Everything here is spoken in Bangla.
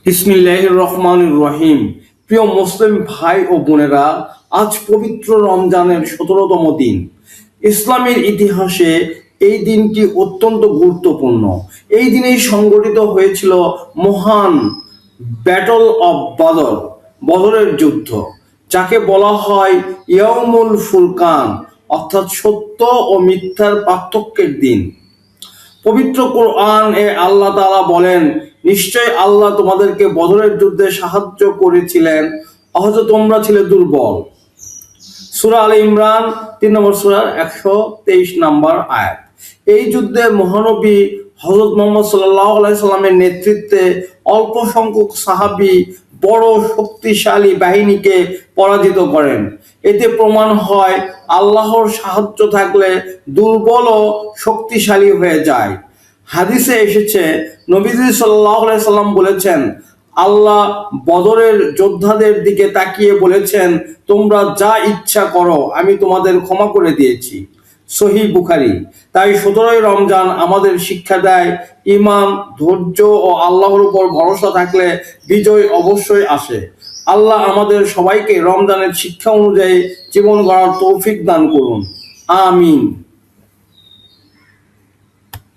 বিসমিল্লাহির রহমানির রহিম। প্রিয় মুসলিম ভাই ও বোনেরা, আজ পবিত্র রমজানের 17তম দিন। ইসলামের ইতিহাসে এই দিনটি অত্যন্ত গুরুত্বপূর্ণ। এই দিনেই সংগঠিত হয়েছিল মহান ব্যাটল অব বদর, বদরের যুদ্ধ, যাকে বলা হয় ইয়াউমুল ফুরকান, অর্থাৎ সত্য ও মিথ্যার পার্থক্যের দিন। পবিত্র কোরআন এ আল্লাহ তাআলা বলেন, নিশ্চয় আল্লাহ তোমাদেরকে বদরের যুদ্ধে সাহায্য করেছিলেন অথচ তোমরা ছিলে দুর্বল। সূরা আলে ইমরান 3 নম্বর সূরার 123 নম্বর আয়াত। এই যুদ্ধে মহানবী হযরত মুহাম্মদ সাল্লাল্লাহু আলাইহি সাল্লামের নেতৃত্বে অল্প সংখ্যক সাহাবী বড় শক্তিশালী বাহিনীকে পরাজিত করেন। এতে প্রমাণ হয় আল্লাহর সাহায্য থাকলে দুর্বলও শক্তিশালী হয়ে যায়। হাদিসে এসেছে, নবীজি সাল্লাল্লাহু আলাইহি সাল্লাম বলেছেন, আল্লাহ বদরের যোদ্ধাদের দিকে তাকিয়ে বলেছেন, তোমরা যা ইচ্ছা করো আমি তোমাদের ক্ষমা করে দিয়েছি। সহিহ বুখারী। তাই 17ই রমজান আমাদের শিক্ষা দেয়, ঈমান, ধৈর্য ও আল্লাহর উপর ভরসা থাকলে বিজয় অবশ্যই আসে। আল্লাহ আমাদের সবাইকে রমজানের শিক্ষা অনুযায়ী জীবন গড়ার তৌফিক দান করুন। আমিন।